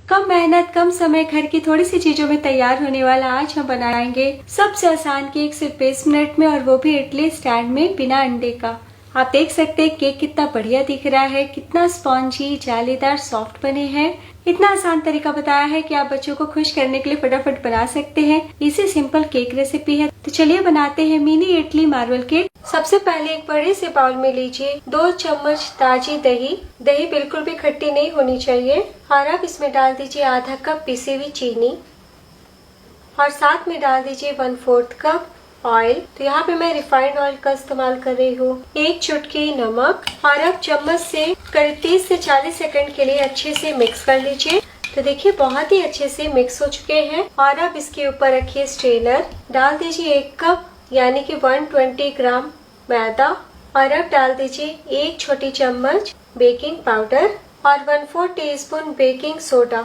कम मेहनत कम समय घर की थोड़ी सी चीजों में तैयार होने वाला आज हम बनाएंगे सबसे आसान केक सिर्फ 20 मिनट में, और वो भी इडली स्टैंड में बिना अंडे का। आप देख सकते हैं केक कितना बढ़िया दिख रहा है, कितना स्पॉन्जी जालीदार सॉफ्ट बने हैं। इतना आसान तरीका बताया है कि आप बच्चों को खुश करने के लिए फटाफट बना सकते हैं। इसी सिंपल केक रेसिपी है, तो चलिए बनाते हैं मिनी इडली मार्बल केक। सबसे पहले एक बड़े से बाउल में लीजिए 2 चम्मच ताजी दही। दही बिल्कुल भी खट्टी नहीं होनी चाहिए। और अब इसमें डाल दीजिए आधा कप पिसी हुई चीनी, और साथ में डाल दीजिए 1/4 कप ऑयल। तो यहाँ पे मैं रिफाइंड ऑयल का इस्तेमाल कर रही हूँ। 1 चुटकी नमक, और अब चम्मच से करीब 30 से 40 सेकंड के लिए अच्छे से मिक्स कर लीजिए। तो देखिए बहुत ही अच्छे से मिक्स हो चुके हैं। और अब इसके ऊपर रखिए स्ट्रेनर। डाल दीजिए 1 कप यानी कि 120 ग्राम मैदा, और अब डाल दीजिए 1 छोटी चम्मच बेकिंग पाउडर और 1/4 टीस्पून बेकिंग सोडा,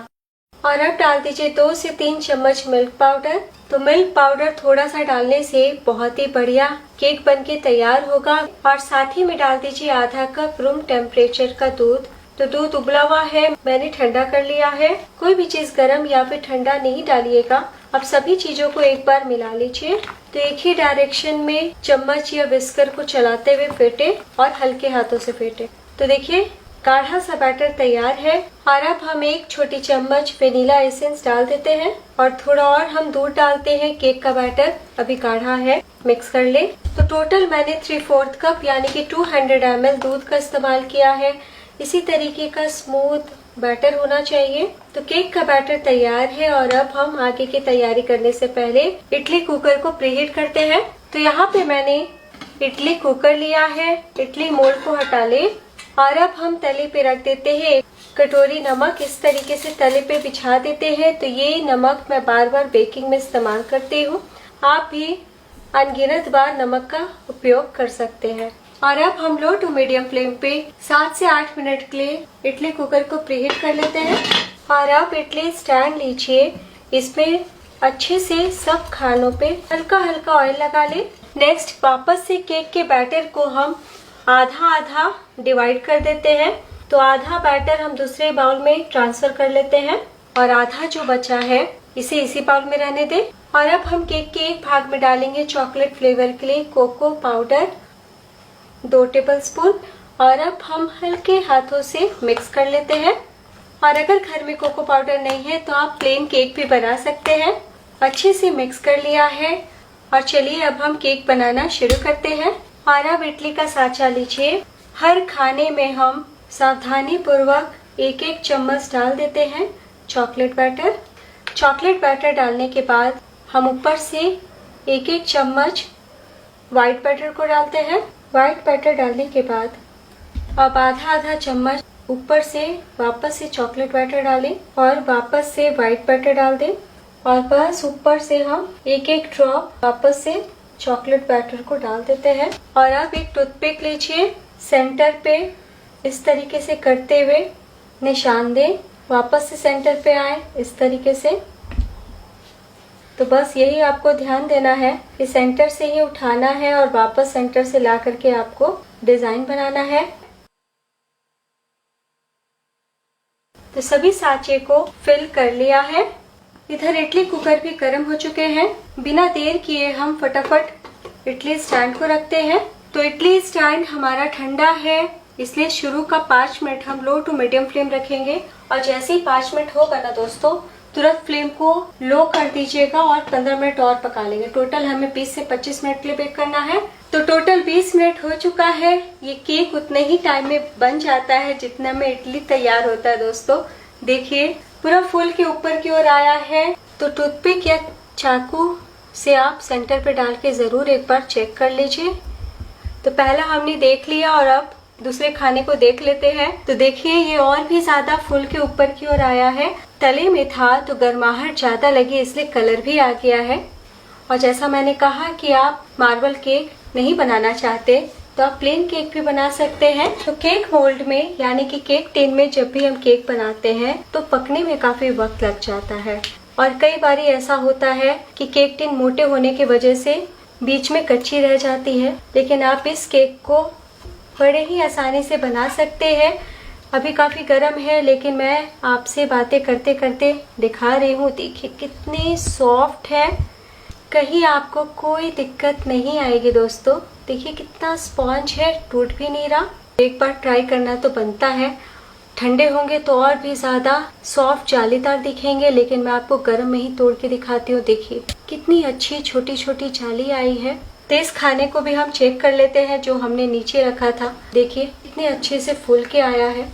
और अब डाल दीजिए 2 से 3 चम्मच मिल्क पाउडर। तो मिल्क पाउडर थोड़ा सा डालने से बहुत ही बढ़िया केक बनके तैयार होगा। और साथ ही में डाल दीजिए आधा कप रूम टेम्परेचर का दूध। तो दूध उबला हुआ है, मैंने ठंडा कर लिया है। कोई भी चीज गर्म या फिर ठंडा नहीं डालिएगा। अब सभी चीजों को एक बार मिला लीजिए। तो एक ही डायरेक्शन में चम्मच या विस्कर को चलाते हुए फेंटे और हल्के हाथों से फेंटे। तो देखिए गाढ़ा सा बैटर तैयार है। और अब हम 1 छोटी चम्मच वेनिला एसेंस डाल देते हैं, और थोड़ा और हम दूध डालते हैं। केक का बैटर अभी गाढ़ा है, मिक्स कर ले। तो टोटल मैंने 3/4 कप यानी कि 200 ml दूध का इस्तेमाल किया है। इसी तरीके का स्मूथ बैटर होना चाहिए। तो केक का बैटर तैयार है, और अब हम आगे की तैयारी करने से पहले इडली कुकर को प्रीहीट करते हैं। तो यहाँ पे मैंने इडली कुकर लिया है। इडली मोल्ड को हटा ले, और अब हम तले पे रख देते हैं 1 कटोरी नमक। इस तरीके से तले पे बिछा देते हैं। तो ये नमक मैं बार बार बेकिंग में इस्तेमाल करती हूँ। आप भी अनगिनत बार नमक का उपयोग कर सकते हैं। और अब हम लो टू मीडियम फ्लेम पे 7 से 8 मिनट के लिए इडली कुकर को प्रीहीट कर लेते हैं। और अब इडली स्टैंड लीजिए, इसमें अच्छे से सब खानों पे हल्का हल्का ऑयल लगा ले। नेक्स्ट वापस से केक के बैटर को हम आधा आधा डिवाइड कर देते हैं। तो आधा बैटर हम दूसरे बाउल में ट्रांसफर कर लेते हैं, और आधा जो बचा है इसे इसी बाउल में रहने दें। और अब हम केक के एक भाग में डालेंगे चॉकलेट फ्लेवर के लिए कोको पाउडर 2 टेबलस्पून, और अब हम हल्के हाथों से मिक्स कर लेते हैं। और अगर घर में कोको पाउडर नहीं है तो आप प्लेन केक भी बना सकते हैं। अच्छे से मिक्स कर लिया है, और चलिए अब हम केक बनाना शुरू करते हैं। और अब इडली का साँचा लीजिए। हर खाने में हम सावधानी पूर्वक 1-1 चम्मच डाल देते हैं चॉकलेट बैटर। चॉकलेट बैटर डालने के बाद हम ऊपर से 1-1 चम्मच व्हाइट बैटर को डालते हैं। व्हाइट बैटर डालने के बाद अब आधा आधा चम्मच ऊपर से वापस से चॉकलेट बैटर डालें, और वापस से व्हाइट बैटर डाल दें, और बस ऊपर से हम 1-1 ड्रॉप वापस से चॉकलेट बैटर को डाल देते हैं। और अब एक टूथपिक लीजिए, सेंटर पे इस तरीके से करते हुए निशान दें, वापस से सेंटर पे आए इस तरीके से। तो बस यही आपको ध्यान देना है कि सेंटर से ही उठाना है और वापस सेंटर से ला करके आपको डिजाइन बनाना है। तो सभी सांचे को फिल कर लिया है। इधर इडली कुकर भी गर्म हो चुके हैं। बिना देर किए हम फटाफट इडली स्टैंड को रखते हैं। तो इडली स्टैंड हमारा ठंडा है, इसलिए शुरू का 5 मिनट हम लो टू मीडियम फ्लेम रखेंगे। और जैसे ही 5 मिनट होगा ना दोस्तों, तुरंत फ्लेम को लो कर दीजिएगा और 15 मिनट और पका लेंगे। टोटल हमें 20 से 25 मिनट के लिए बेक करना है। तो टोटल 20 मिनट हो चुका है। ये केक उतने ही टाइम में बन जाता है जितना में इडली तैयार होता है दोस्तों। देखिए पूरा फूल के ऊपर की ओर आया है। तो टूथपिक या चाकू से आप सेंटर पे डाल के जरूर एक बार चेक कर लीजिए। तो पहला हमने देख लिया, और अब दूसरे खाने को देख लेते हैं। तो देखिए ये और भी ज्यादा फूल के ऊपर की ओर आया है। तले में था तो गर्माहट ज्यादा लगी, इसलिए कलर भी आ गया है। और जैसा मैंने कहा कि आप मार्बल केक नहीं बनाना चाहते तो आप प्लेन केक भी बना सकते हैं। तो केक मोल्ड में यानी कि केक टिन में जब भी हम केक बनाते हैं तो पकने में काफी वक्त लग जाता है, और कई बार ऐसा होता है कि केक टिन मोटे होने की वजह से बीच में कच्ची रह जाती है। लेकिन आप इस केक को बड़े ही आसानी से बना सकते हैं। अभी काफी गर्म है, लेकिन मैं आपसे बातें करते करते दिखा रही हूँ। देखिए कितने सॉफ्ट है, कहीं आपको कोई दिक्कत नहीं आएगी दोस्तों। देखिए कितना स्पॉन्ज है, टूट भी नहीं रहा। एक बार ट्राई करना तो बनता है। ठंडे होंगे तो और भी ज्यादा सॉफ्ट जालीदार दिखेंगे, लेकिन मैं आपको गर्म में ही तोड़ के दिखाती हूँ। देखिए कितनी अच्छी छोटी छोटी जाली आई है। तो इस खाने को भी हम चेक कर लेते हैं जो हमने नीचे रखा था। देखिए कितने अच्छे से फूल के आया है।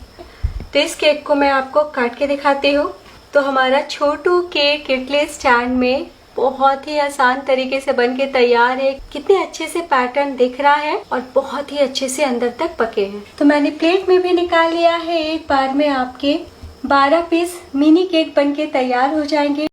तो इस केक को मैं आपको काट के दिखाती हूँ। तो हमारा छोटू केक इडली स्टैंड में बहुत ही आसान तरीके से बन के तैयार है। कितने अच्छे से पैटर्न दिख रहा है और बहुत ही अच्छे से अंदर तक पके हैं। तो मैंने प्लेट में भी निकाल लिया है। एक बार में आपके 12 पीस मिनी केक बन के तैयार हो जाएंगे।